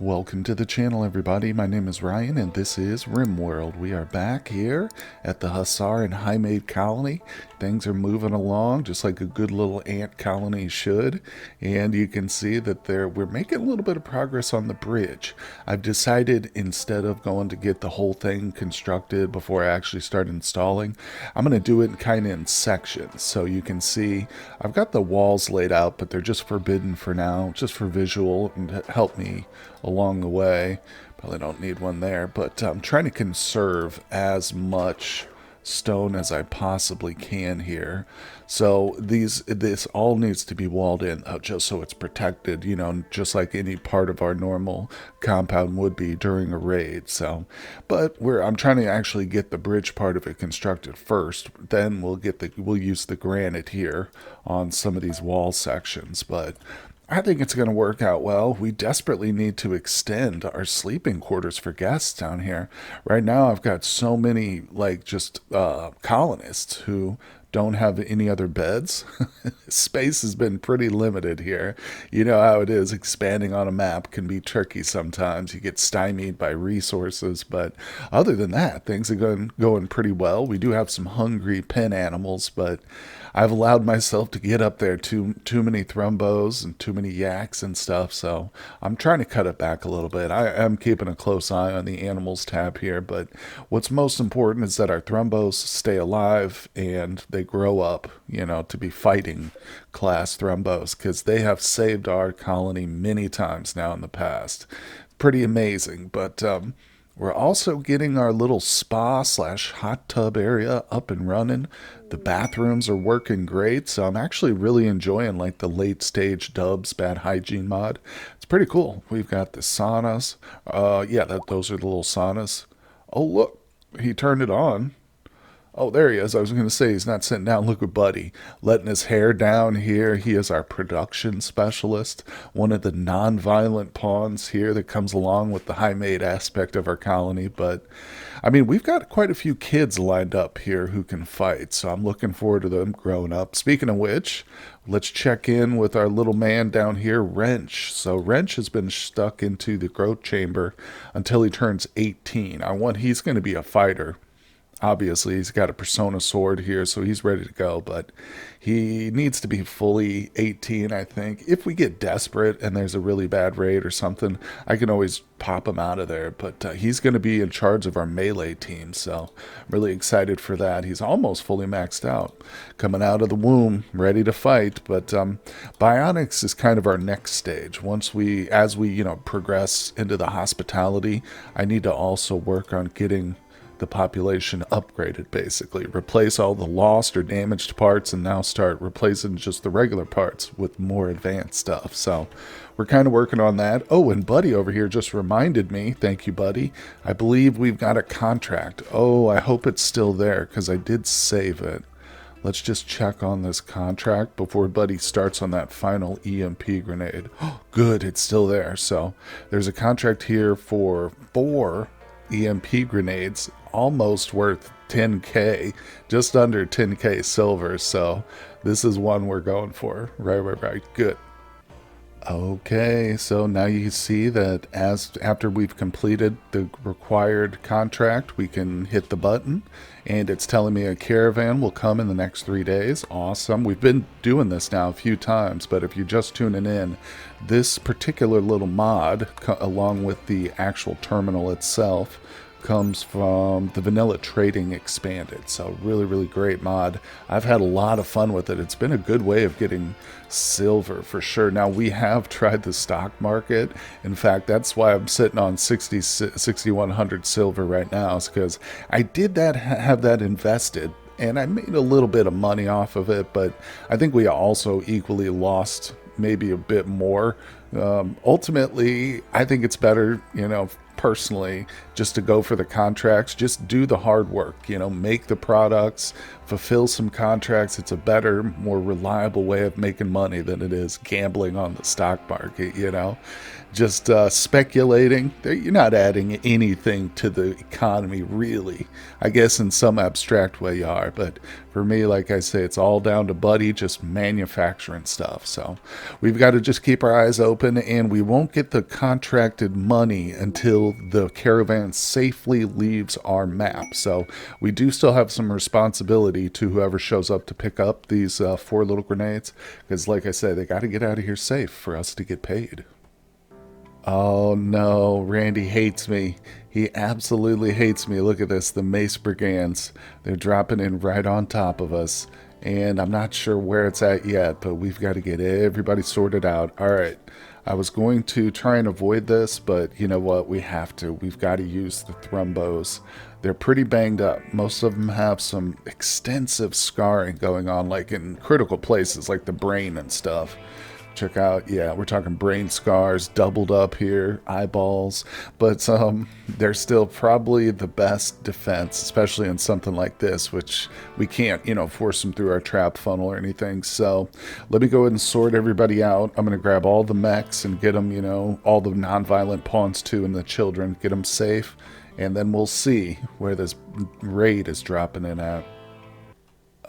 Welcome to the channel, everybody. My name is Ryan, and this is RimWorld. We are back here at the Hussar and Highmate colony. Things are moving along just like a good little ant colony should, and you can see that we're making a little bit of progress on the bridge. I've decided instead of going to get the whole thing constructed before I actually start installing, I'm going to do it kind of in sections. So you can see I've got the walls laid out, but they're just forbidden for now, just for visual and to help me along the way. Probably don't need one there, but I'm trying to conserve as much stone as I possibly can here. So this all needs to be walled in, just so it's protected, just like any part of our normal compound would be during a raid. So, but I'm trying to actually get the bridge part of it constructed first. Then we'll use the granite here on some of these wall sections, but I think it's going to work out well. We desperately need to extend our sleeping quarters for guests down here. Right now, I've got so many, colonists who don't have any other beds. Space has been pretty limited here. You know how it is. Expanding on a map can be tricky sometimes. You get stymied by resources. But other than that, things are going pretty well. We do have some hungry pen animals, but I've allowed myself to get up there too many thrumbos and too many yaks and stuff, so I'm trying to cut it back a little bit. I am keeping a close eye on the animals tab here, but what's most important is that our thrumbos stay alive and they grow up, to be fighting class thrumbos, because they have saved our colony many times now in the past. Pretty amazing, but we're also getting our little spa slash hot tub area up and running. The bathrooms are working great, so I'm actually really enjoying like the late stage Dubs bad hygiene mod. It's pretty cool. We've got the saunas. Yeah, those are the little saunas. Oh look, he turned it on. Oh, there he is. I was going to say he's not sitting down. Look at Buddy letting his hair down here. He is our production specialist, one of the non-violent pawns here that comes along with the high-made aspect of our colony. But, I mean, we've got quite a few kids lined up here who can fight, so I'm looking forward to them growing up. Speaking of which, let's check in with our little man down here, Wrench. So Wrench has been stuck into the growth chamber until he turns 18. He's going to be a fighter. Obviously, he's got a persona sword here, so he's ready to go, but he needs to be fully 18, I think. If we get desperate and there's a really bad raid or something, I can always pop him out of there, but he's going to be in charge of our melee team, so I'm really excited for that. He's almost fully maxed out, coming out of the womb, ready to fight, but Bionics is kind of our next stage. As we progress into the hospitality, I need to also work on getting the population upgraded, basically replace all the lost or damaged parts and now start replacing just the regular parts with more advanced stuff. So we're kind of working on that. Oh, and Buddy over here just reminded me, thank you, Buddy, I believe we've got a contract. Oh, I hope it's still there because I did save it. Let's just check on this contract before Buddy starts on that final EMP grenade. Oh, good, it's still there. So there's a contract here for 4 EMP grenades, almost worth 10k, just under 10k silver. So this is one we're going for. Right. Good. Okay, so now you see that after we've completed the required contract, we can hit the button, and it's telling me a caravan will come in the next 3 days. Awesome. We've been doing this now a few times, but if you're just tuning in, this particular little mod, along with the actual terminal itself, comes from the Vanilla Trading Expanded. So really great mod. I've had a lot of fun with it. It's been a good way of getting silver for sure. Now we have tried the stock market. In fact, that's why I'm sitting on 6,100 silver right now, is because I did have that invested and I made a little bit of money off of it, but I think we also equally lost maybe a bit more. Ultimately, I think it's better, personally, just to go for the contracts. Just do the hard work, make the products, fulfill some contracts. It's a better, more reliable way of making money than it is gambling on the stock market, you know? Just speculating. You're not adding anything to the economy, really. I guess in some abstract way you are, but for me, like I say, it's all down to Buddy just manufacturing stuff. So we've got to just keep our eyes open, and we won't get the contracted money until the caravan safely leaves our map. So we do still have some responsibility to whoever shows up to pick up these 4 little grenades, because like I said, they got to get out of here safe for us to get paid. Oh no, Randy hates me. He absolutely hates me. Look at this, the Mace Brigands. They're dropping in right on top of us. And I'm not sure where it's at yet, but we've got to get everybody sorted out. All right, I was going to try and avoid this, but you know what? We have to. We've got to use the thrumbos. They're pretty banged up. Most of them have some extensive scarring going on, like in critical places, like the brain and stuff. Check out, yeah, we're talking brain scars, doubled up here, eyeballs, but they're still probably the best defense, especially in something like this, which we can't, you know, force them through our trap funnel or anything. So let me go ahead and sort everybody out. I'm going to grab all the mechs and get them, you know, all the non-violent pawns too, and the children, get them safe, and then we'll see where this raid is dropping in at.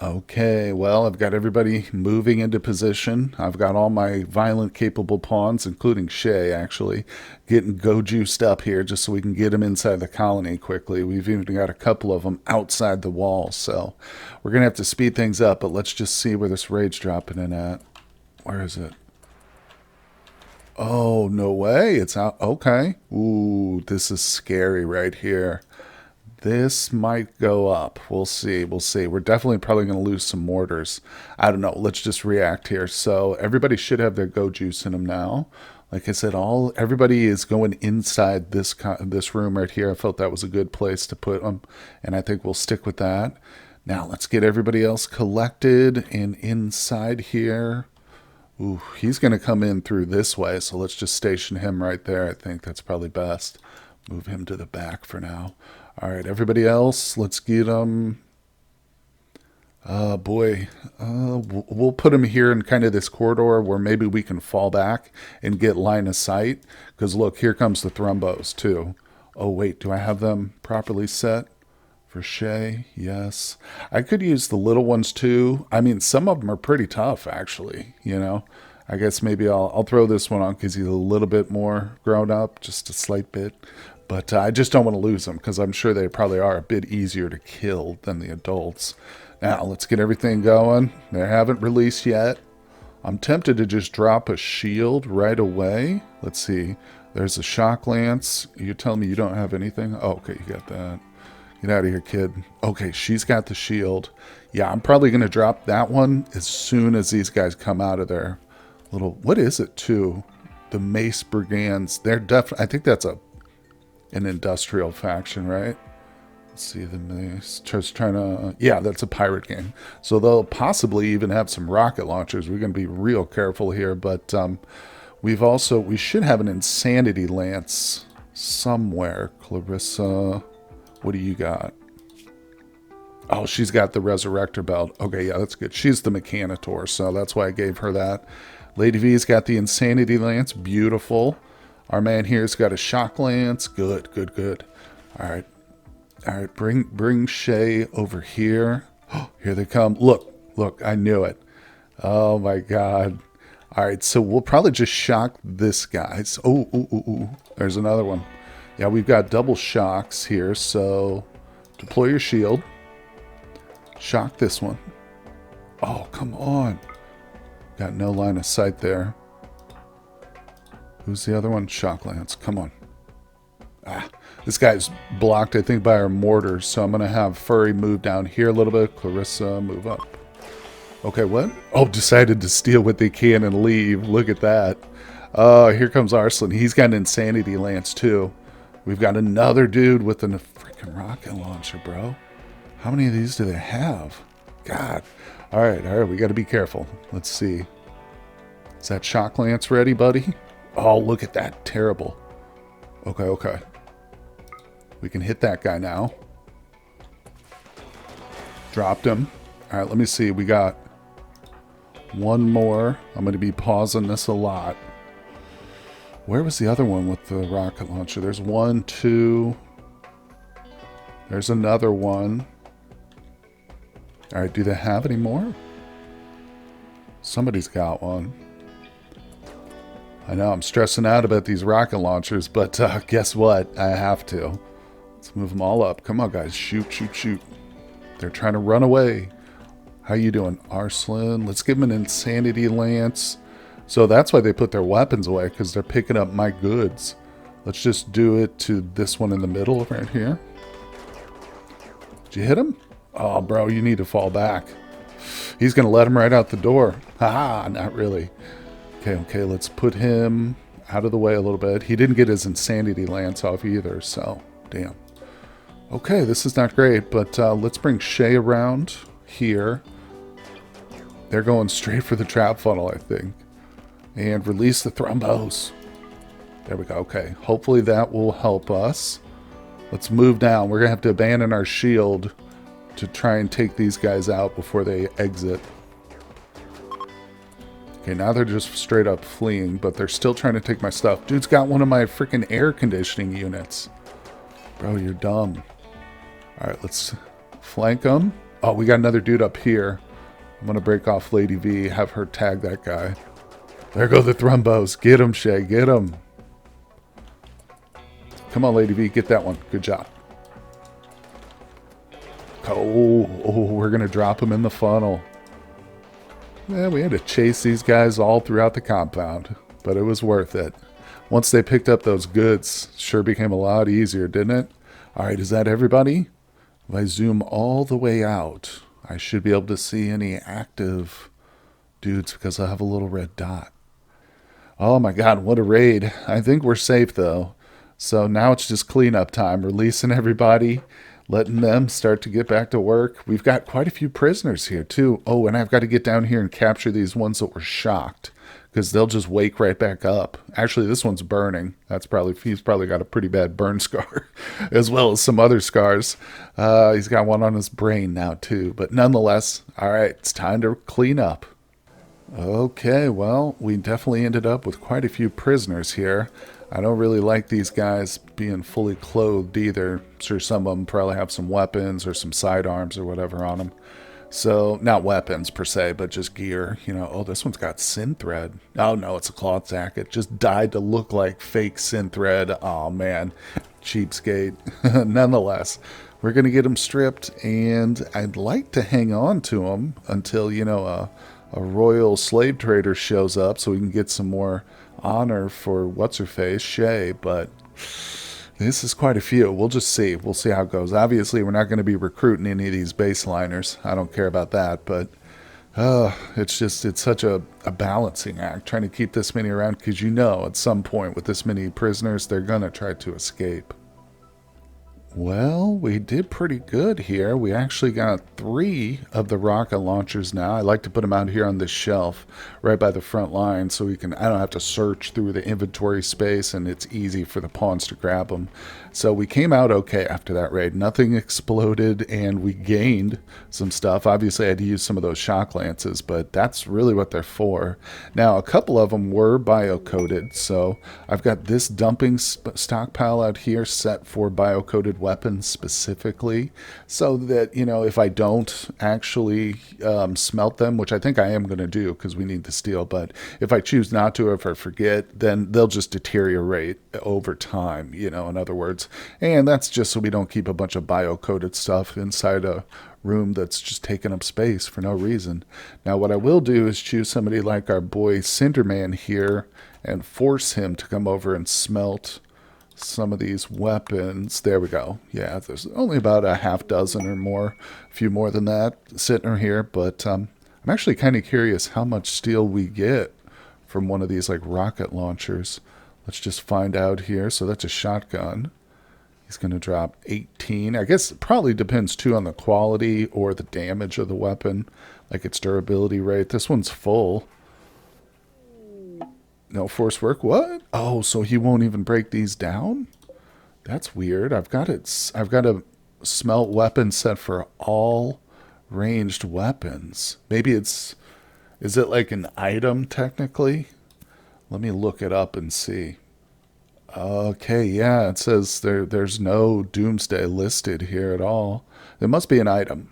Okay, well, I've got everybody moving into position. I've got all my violent capable pawns, including Shay, actually, getting go-juiced up here just so we can get them inside the colony quickly. We've even got a couple of them outside the wall, so we're going to have to speed things up, but let's just see where this raid's dropping in at. Where is it? Oh, no way. It's out. Okay. Ooh, this is scary right here. This might go up. We'll see. We'll see. We're definitely probably going to lose some mortars. I don't know. Let's just react here. So everybody should have their go juice in them now. Like I said, everybody is going inside this room right here. I felt that was a good place to put them, and I think we'll stick with that. Now let's get everybody else collected and inside here. Ooh, he's going to come in through this way, so let's just station him right there. I think that's probably best. Move him to the back for now. All right, everybody else, let's get them. We'll put them here in kind of this corridor where maybe we can fall back and get line of sight. Because look, here comes the thrumbos too. Oh wait, do I have them properly set for Shay? Yes. I could use the little ones too. I mean, some of them are pretty tough actually, you know. I guess maybe I'll throw this one on because he's a little bit more grown up, just a slight bit. But I just don't want to lose them because I'm sure they probably are a bit easier to kill than the adults. Now, let's get everything going. They haven't released yet. I'm tempted to just drop a shield right away. Let's see. There's a shock lance. You're telling me you don't have anything? Oh, okay, you got that. Get out of here, kid. Okay, she's got the shield. Yeah, I'm probably going to drop that one as soon as these guys come out of their little... What is it, too? The Mace Brigands. They're definitely... I think that's an industrial faction, right? Let's see, the Mace. Just trying to... Yeah, that's a pirate gang. So they'll possibly even have some rocket launchers. We're going to be real careful here, but we should have an Insanity Lance somewhere. Clarissa, what do you got? Oh, she's got the Resurrector belt. Okay, yeah, that's good. She's the Mechanitor, so that's why I gave her that. Lady V's got the Insanity Lance. Beautiful. Our man here's got a shock lance. Good, good, good. All right. All right, bring Shay over here. Oh, here they come. Look, I knew it. Oh, my God. All right, so we'll probably just shock this guy. Oh, there's another one. Yeah, we've got double shocks here, so deploy your shield. Shock this one. Oh, come on. Got no line of sight there. Who's the other one? Shock lance. Come on. This guy's blocked, I think, by our mortars, so I'm going to have Furry move down here a little bit. Clarissa, move up. Okay, what? Oh, decided to steal what they can and leave. Look at that. Here comes Arslan. He's got an Insanity Lance, too. We've got another dude with a freaking rocket launcher, bro. How many of these do they have? God. All right, we got to be careful. Let's see. Is that shock lance ready, buddy? Oh, look at that. Terrible. Okay. We can hit that guy now. Dropped him. All right, let me see. We got one more. I'm going to be pausing this a lot. Where was the other one with the rocket launcher? There's one, two. There's another one. All right, do they have any more? Somebody's got one. I know I'm stressing out about these rocket launchers, but guess what? I have to. Let's move them all up. Come on, guys. Shoot, shoot, shoot. They're trying to run away. How you doing, Arslan? Let's give them an insanity lance. So that's why they put their weapons away, because they're picking up my goods. Let's just do it to this one in the middle right here. Did you hit him? Oh, bro, you need to fall back. He's going to let him right out the door. Haha, not really. Okay, let's put him out of the way a little bit. He didn't get his insanity lance off either, so damn. Okay, this is not great, but let's bring Shay around here. They're going straight for the trap funnel, I think. And release the thrombos. There we go. Okay, hopefully that will help us. Let's move down. We're going to have to abandon our shield to try and take these guys out before they exit. Okay, now they're just straight up fleeing, but they're still trying to take my stuff. Dude's got one of my freaking air conditioning units. Bro, you're dumb. Alright, let's flank them. Oh, we got another dude up here. I'm going to break off Lady V, have her tag that guy. There go the thrombos. Get him, Shay. Get him. Come on, Lady V. Get that one. Good job. Oh, we're going to drop him in the funnel. Man, we had to chase these guys all throughout the compound, but it was worth it. Once they picked up those goods, sure became a lot easier, didn't it? All right, is that everybody? If I zoom all the way out, I should be able to see any active dudes because I have a little red dot. Oh my god, what a raid. I think we're safe though. So now it's just cleanup time, releasing everybody, letting them start to get back to work. We've got quite a few prisoners here too. Oh, and I've got to get down here and capture these ones that were shocked, because they'll just wake right back up. Actually, this one's burning. He's probably got a pretty bad burn scar, as well as some other scars. He's got one on his brain now too. But nonetheless, all right, it's time to clean up. Okay, well, we definitely ended up with quite a few prisoners here. I don't really like these guys being fully clothed either. I'm sure some of them probably have some weapons or some sidearms or whatever on them. So, not weapons per se, but just gear. You know, oh, this one's got synthread. Oh, no, it's a cloth jacket. Just dyed to look like fake synthread. Oh, man. Cheapskate. Nonetheless, we're going to get them stripped, and I'd like to hang on to them until, you know, a royal slave trader shows up so we can get some more honor for what's-her-face, Shay, but this is quite a few. We'll just see. We'll see how it goes. Obviously, we're not going to be recruiting any of these baseliners. I don't care about that, but it's such a balancing act trying to keep this many around, because you know at some point with this many prisoners, they're going to try to escape. Well, we did pretty good here. We actually got 3 of the rocket launchers now. I like to put them out here on this shelf right by the front line so I don't have to search through the inventory space, and it's easy for the pawns to grab them. So we came out okay after that raid. Nothing exploded, and we gained some stuff. Obviously, I had to use some of those shock lances, but that's really what they're for. Now, a couple of them were bio-coated, so I've got this dumping stockpile out here set for bio-coated weapons specifically, so that, you know, if I don't actually smelt them, which I think I am going to do because we need the steel, but if I choose not to, or if I forget, then they'll just deteriorate over time, you know, in other words. And that's just so we don't keep a bunch of bio-coated stuff inside a room that's just taking up space for no reason. Now, what I will do is choose somebody like our boy Cinderman here and force him to come over and smelt some of these weapons. There we go. Yeah, there's only about a half dozen or more, a few more than that sitting here, but I'm actually kind of curious how much steel we get from one of these like rocket launchers. Let's just find out here. So that's a shotgun. He's going to drop 18. I guess it probably depends too on the quality or the damage of the weapon, like its durability rate. This one's full. No force work. What? Oh, so he won't even break these down? That's weird. I've got a smelt weapon set for all Ranged weapons. Maybe it's... Is it like an item technically? Let me look it up and see. Okay, yeah, it says there's no Doomsday listed here at all. There must be an item.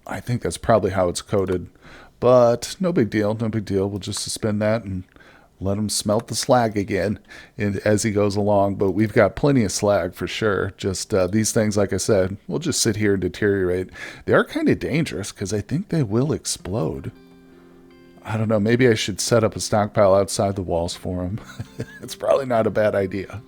I think that's probably how it's coded. But no big deal, no big deal. We'll just suspend that and let him smelt the slag again as he goes along. But we've got plenty of slag for sure. Just these things, like I said, will just sit here and deteriorate. They are kind of dangerous because I think they will explode. I don't know, maybe I should set up a stockpile outside the walls for them. It's probably not a bad idea.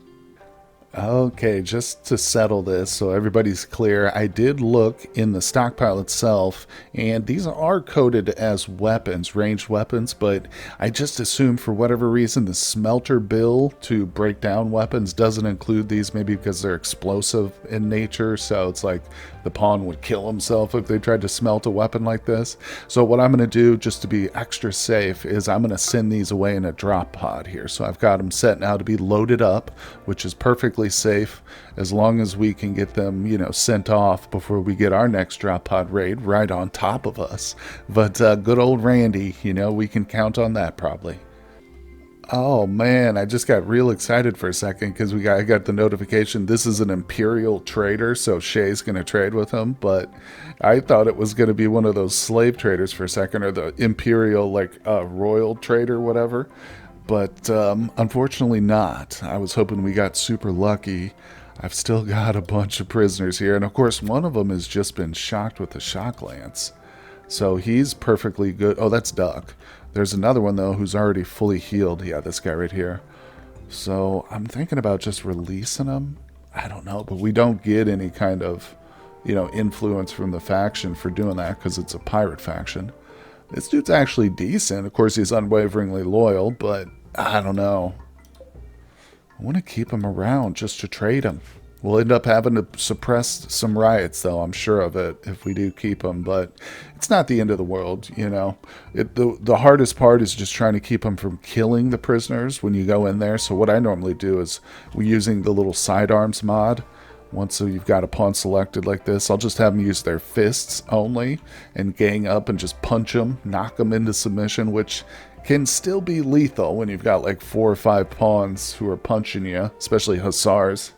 Okay, just to settle this so everybody's clear, I did look in the stockpile itself, and these are coded as weapons, ranged weapons, but I just assumed for whatever reason the smelter bill to break down weapons doesn't include these, maybe because they're explosive in nature, so it's like the pawn would kill himself if they tried to smelt a weapon like this. So what I'm going to do, just to be extra safe, is I'm going to send these away in a drop pod here. So I've got them set now to be loaded up, which is perfectly safe as long as we can get them, sent off before we get our next drop pod raid right on top of us. But good old Randy, we can count on that probably. Oh man, I just got real excited for a second because I got the notification this is an Imperial trader, so Shay's going to trade with him, but I thought it was going to be one of those slave traders for a second, or the Imperial, royal trader, whatever, but unfortunately not. I was hoping we got super lucky. I've still got a bunch of prisoners here, and of course one of them has just been shocked with a shock lance. So he's perfectly good. Oh, that's Duck. There's another one, though, who's already fully healed. Yeah, this guy right here. So I'm thinking about just releasing him. I don't know, but we don't get any kind of, influence from the faction for doing that because it's a pirate faction. This dude's actually decent. Of course, he's unwaveringly loyal, but I don't know. I want to keep him around just to trade him. We'll end up having to suppress some riots, though, I'm sure of it, if we do keep them. But it's not the end of the world, The hardest part is just trying to keep them from killing the prisoners when you go in there. So what I normally do is, we're using the little sidearms mod. Once you've got a pawn selected like this, I'll just have them use their fists only and gang up and just punch them, knock them into submission, which can still be lethal when you've got like 4 or 5 pawns who are punching you, especially Hussars.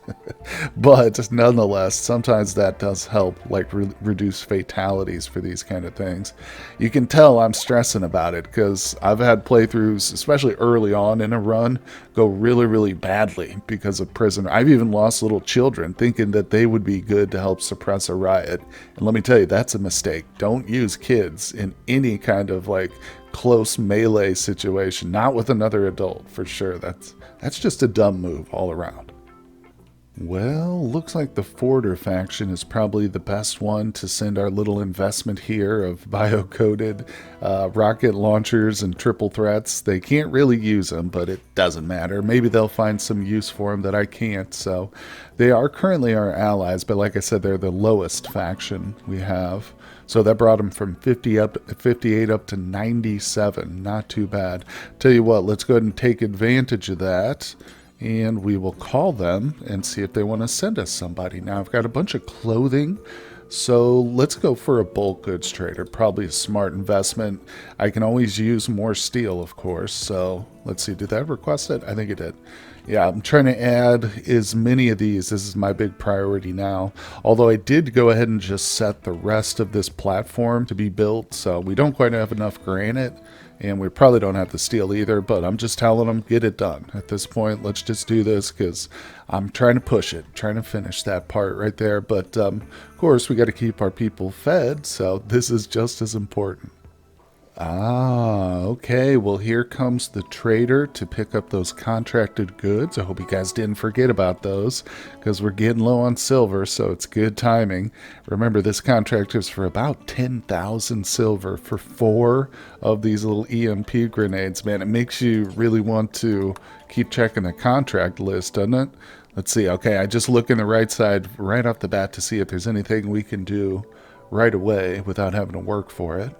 But nonetheless, sometimes that does help, reduce fatalities for these kind of things. You can tell I'm stressing about it because I've had playthroughs, especially early on in a run, go really, really badly because of prisoner. I've even lost little children thinking that they would be good to help suppress a riot. And let me tell you, that's a mistake. Don't use kids in any kind of close melee situation, not with another adult for sure. That's just a dumb move all around. Well, looks like the Forder faction is probably the best one to send our little investment here of bio-coded rocket launchers and triple threats. They can't really use them, but it doesn't matter. Maybe they'll find some use for them that I can't. So they are currently our allies, but like I said, they're the lowest faction we have. So that brought them from 58 up to 97. Not too bad. Tell you what, let's go ahead and take advantage of that. And we will call them and see if they want to send us somebody. Now, I've got a bunch of clothing, so let's go for a bulk goods trader. Probably a smart investment. I can always use more steel, of course. So let's see, did that request it? I think it did. Yeah, I'm trying to add as many of these. This is my big priority now. Although I did go ahead and just set the rest of this platform to be built, so we don't quite have enough granite. And we probably don't have the steel either, but I'm just telling them, get it done. At this point, let's just do this because I'm trying to push it, trying to finish that part right there. But, of course, we got to keep our people fed, so this is just as important. Ah, okay. Well, here comes the trader to pick up those contracted goods. I hope you guys didn't forget about those because we're getting low on silver, so it's good timing. Remember, this contract is for about 10,000 silver for 4 of these little EMP grenades. Man, it makes you really want to keep checking the contract list, doesn't it? Let's see. Okay, I just look in the right side right off the bat to see if there's anything we can do right away without having to work for it.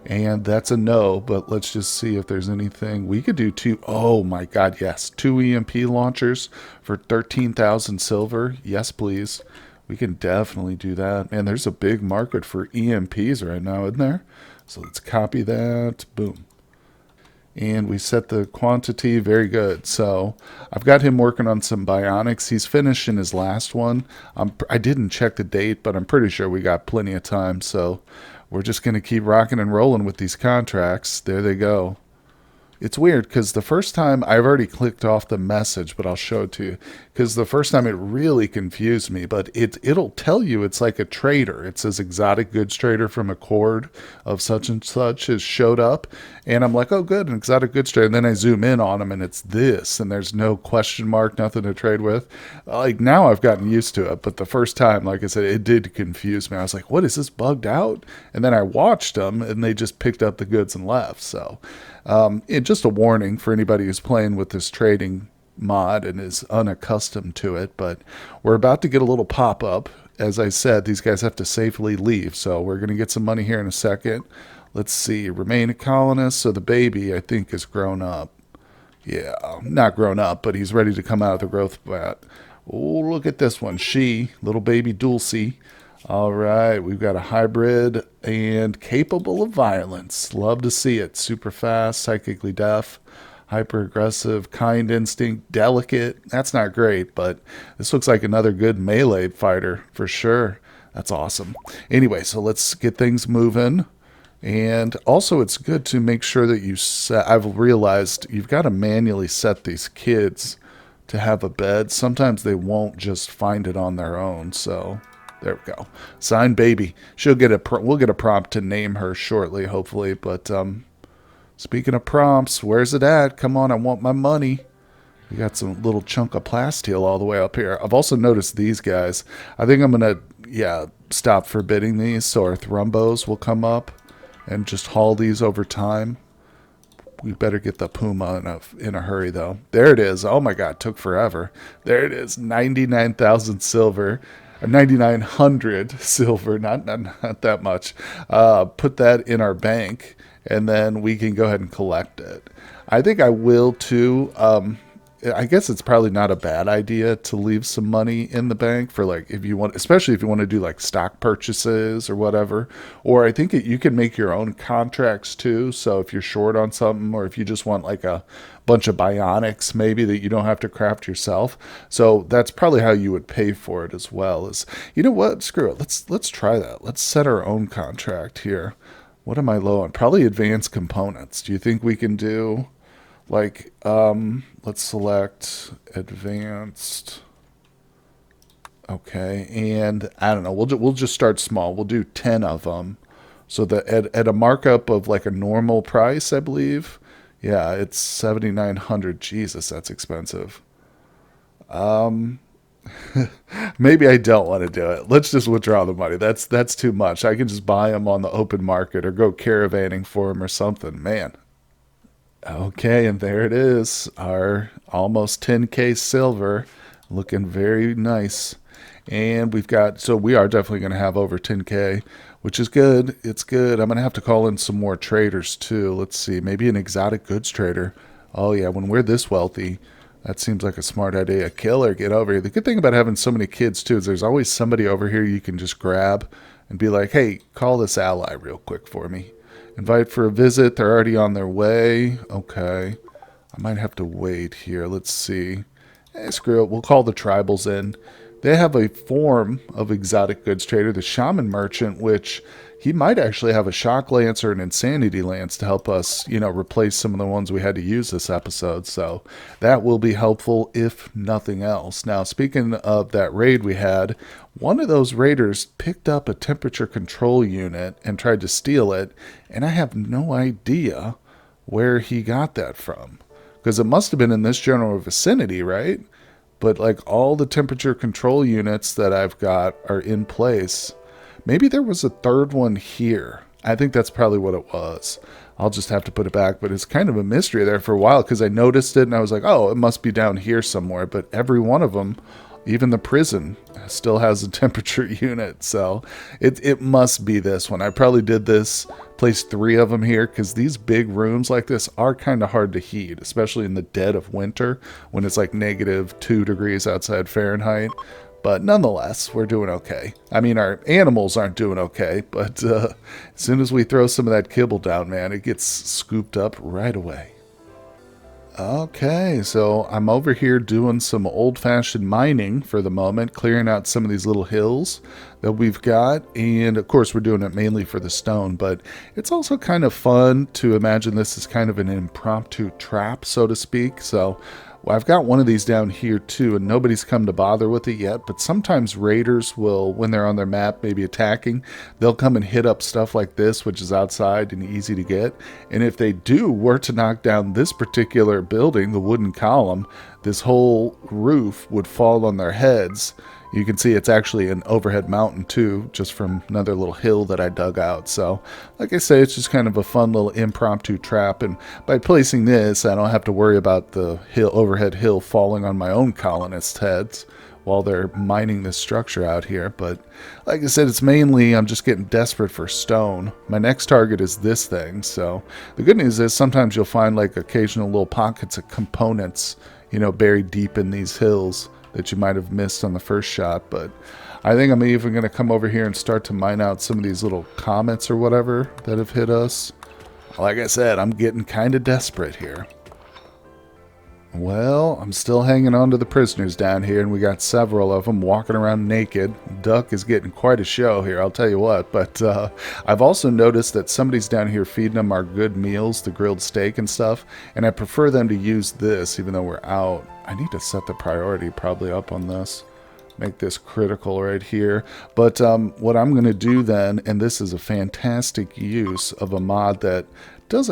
And that's a no, but let's just see if there's anything. We could do 2. Oh my god, yes. 2 EMP launchers for 13,000 silver. Yes, please. We can definitely do that. Man, there's a big market for EMPs right now, isn't there? So let's copy that. Boom. And we set the quantity. Very good. So I've got him working on some bionics. He's finishing his last one. I didn't check the date, but I'm pretty sure we got plenty of time. So we're just going to keep rocking and rolling with these contracts. There they go. It's weird because the first time I've already clicked off the message, but I'll show it to you. Because the first time it really confused me, but it'll tell you it's like a trader. It says exotic goods trader from Accord of such and such has showed up. And I'm like, oh, good, an exotic goods trader. And then I zoom in on them and it's this, and there's no question mark, nothing to trade with. Like now I've gotten used to it, but the first time, like I said, it did confuse me. I was like, what, is this bugged out? And then I watched them and they just picked up the goods and left. So just a warning for anybody who's playing with this trading mod and is unaccustomed to it, but we're about to get a little pop-up. As I said, these guys have to safely leave, so we're going to get some money here in a second. Let's see, remain a colonist. So the baby, I think, is grown up. Yeah, not grown up, but he's ready to come out of the growth vat. Oh, look at this one. She, little baby Dulcie. All right, we've got a hybrid and capable of violence. Love to see it. Super fast, psychically deaf, hyper aggressive, kind instinct, delicate. That's not great, but this looks like another good melee fighter for sure. That's awesome. Anyway, so let's get things moving. And also it's good to make sure that you set, I've realized you've got to manually set these kids to have a bed. Sometimes they won't just find it on their own, so there we go. Signed baby. We'll get a prompt to name her shortly, hopefully. But speaking of prompts, where's it at? Come on, I want my money. We got some little chunk of plasteel all the way up here. I've also noticed these guys. I think I'm going to, stop forbidding these so our thrumbos will come up and just haul these over time. We better get the Puma in a hurry, though. There it is. Oh, my God. Took forever. There it is. 99,000 silver. 9,900 silver, not that much. Put that in our bank, and then we can go ahead and collect it. I think I will too. I guess it's probably not a bad idea to leave some money in the bank for, like, if you want, especially if you want to do like stock purchases or whatever. Or I think you can make your own contracts too. So if you're short on something, or if you just want like a bunch of bionics maybe that you don't have to craft yourself. So that's probably how you would pay for it as well. Is, you know what? Screw it. Let's try that. Let's set our own contract here. What am I low on? Probably advanced components. Do you think we can do like, let's select advanced. Okay. And I don't know. We'll just start small. We'll do 10 of them. So that at a markup of like a normal price, I believe. Yeah, it's 7,900. Jesus, that's expensive. Maybe I don't want to do it. Let's just withdraw the money. That's too much. I can just buy them on the open market or go caravanning for them or something. Man. Okay, and there it is. Our almost 10K silver. Looking very nice. And we've got, so we are definitely going to have over 10K, which is good. It's good. I'm going to have to call in some more traders too. Let's see. Maybe an exotic goods trader. Oh yeah, when we're this wealthy, that seems like a smart idea. Killer, get over here. The good thing about having so many kids too is there's always somebody over here you can just grab and be like, hey, call this ally real quick for me. Invite for a visit. They're already on their way. Okay. I might have to wait here. Let's see. Screw it. We'll call the tribals in. They have a form of exotic goods trader, the shaman merchant, which he might actually have a shock lance or an insanity lance to help us, replace some of the ones we had to use this episode. So that will be helpful if nothing else. Now, speaking of that raid we had, one of those raiders picked up a temperature control unit and tried to steal it, and I have no idea where he got that from. Because it must have been in this general vicinity, right? But like all the temperature control units that I've got are in place. Maybe there was a third one here. I think that's probably what it was. I'll just have to put it back, but it's kind of a mystery there for a while because I noticed it and I was like, oh, it must be down here somewhere. But every one of them, even the prison, still has a temperature unit. So it must be this one. I probably did this, placed 3 of them here because these big rooms like this are kind of hard to heat, especially in the dead of winter when it's like -2 degrees outside Fahrenheit. But nonetheless, we're doing okay. I mean, our animals aren't doing okay, but as soon as we throw some of that kibble down, man, it gets scooped up right away. Okay, so I'm over here doing some old-fashioned mining for the moment, clearing out some of these little hills that we've got, and of course we're doing it mainly for the stone, but it's also kind of fun to imagine this as kind of an impromptu trap, so to speak. So well, I've got one of these down here too, and nobody's come to bother with it yet, but sometimes raiders will, when they're on their map, maybe attacking, they'll come and hit up stuff like this, which is outside and easy to get. And if they were to knock down this particular building, the wooden column, this whole roof would fall on their heads. You can see it's actually an overhead mountain too, just from another little hill that I dug out. So, like I say, it's just kind of a fun little impromptu trap. And by placing this, I don't have to worry about the overhead hill falling on my own colonists' heads while they're mining this structure out here. But like I said, it's mainly I'm just getting desperate for stone. My next target is this thing. So the good news is sometimes you'll find like occasional little pockets of components, buried deep in these hills that you might have missed on the first shot. But I think I'm even going to come over here and start to mine out some of these little comets or whatever that have hit us. Like I said, I'm getting kind of desperate here. Well, I'm still hanging on to the prisoners down here, and we got several of them walking around naked. Duck is getting quite a show here, I'll tell you what. But I've also noticed that somebody's down here feeding them our good meals, the grilled steak and stuff, and I prefer them to use this even though we're out. I need to set the priority probably up on this. Make this critical right here. But what I'm going to do then, and this is a fantastic use of a mod that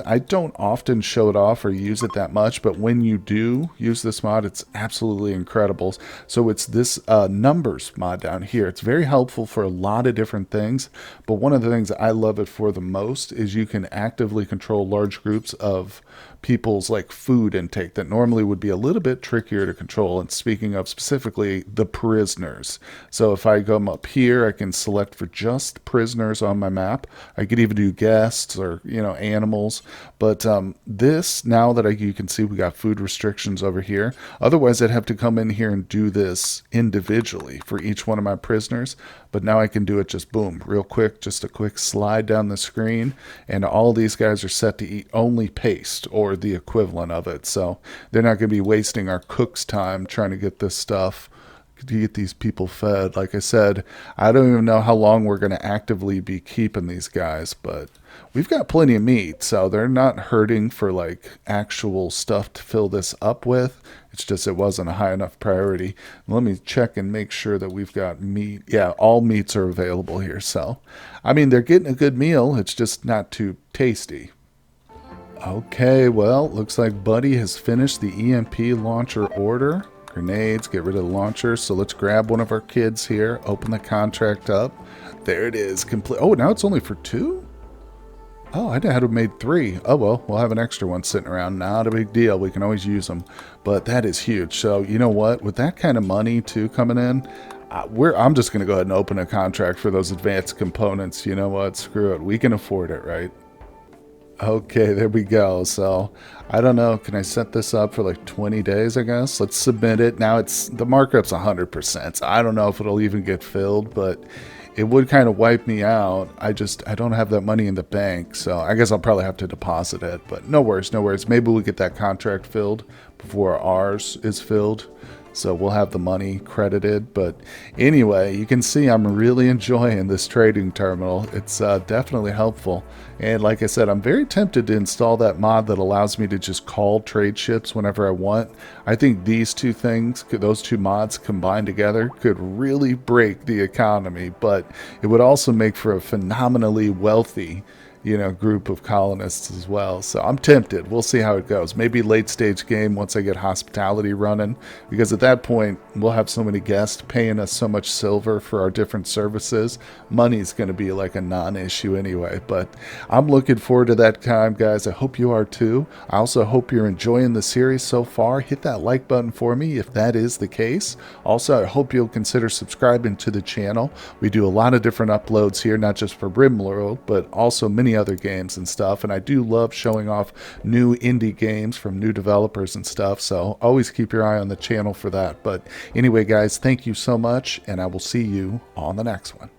I don't often show it off or use it that much, but when you do use this mod, it's absolutely incredible. So it's this numbers mod down here. It's very helpful for a lot of different things, but one of the things I love it for the most is you can actively control large groups of people's like food intake that normally would be a little bit trickier to control. And speaking of specifically the prisoners, so if I come up here, I can select for just prisoners on my map. I could even do guests or animals, but this, now that you can see we got food restrictions over here. Otherwise I'd have to come in here and do this individually for each one of my prisoners, but now I can do it just boom, real quick, just a quick slide down the screen, and all these guys are set to eat only paste or the equivalent of it. So they're not going to be wasting our cook's time trying to get this stuff, to get these people fed. Like I said, I don't even know how long we're going to actively be keeping these guys, but we've got plenty of meat, so they're not hurting for like actual stuff to fill this up with. It's just it wasn't a high enough priority. Let me check and make sure that we've got meat. Yeah, all meats are available here. So, I mean, they're getting a good meal. It's just not too tasty. Okay, well, looks like Buddy has finished the EMP launcher order. Grenades, get rid of the launcher. So let's grab one of our kids here, open the contract up. There it is, complete. Oh, now it's only for 2? Oh, I had to have made 3. Oh, well, we'll have an extra one sitting around. Not a big deal. We can always use them. But that is huge. So, you know what? With that kind of money, too, coming in, I'm just going to go ahead and open a contract for those advanced components. You know what? Screw it. We can afford it, right? Okay, there we go. So, I don't know. Can I set this up for like 20 days, I guess? Let's submit it. Now, the markup's 100%. So I don't know if it'll even get filled, but it would kind of wipe me out. I don't have that money in the bank, so I guess I'll probably have to deposit it. But no worries, no worries. Maybe we'll get that contract filled before ours is filled. So we'll have the money credited. But anyway, you can see I'm really enjoying this trading terminal. It's definitely helpful. And like I said, I'm very tempted to install that mod that allows me to just call trade ships whenever I want. I think these two things, those two mods combined together, could really break the economy. But it would also make for a phenomenally wealthy group of colonists as well. So I'm tempted. We'll see how it goes. Maybe late stage game once I get hospitality running, because at that point we'll have so many guests paying us so much silver for our different services. Money's going to be like a non-issue anyway. But I'm looking forward to that time, guys. I hope you are too. I also hope you're enjoying the series so far. Hit that like button for me if that is the case. Also, I hope you'll consider subscribing to the channel. We do a lot of different uploads here, not just for RimWorld, but also many many other games and stuff. And I do love showing off new indie games from new developers and stuff. So always keep your eye on the channel for that. But anyway, guys, thank you so much, and I will see you on the next one.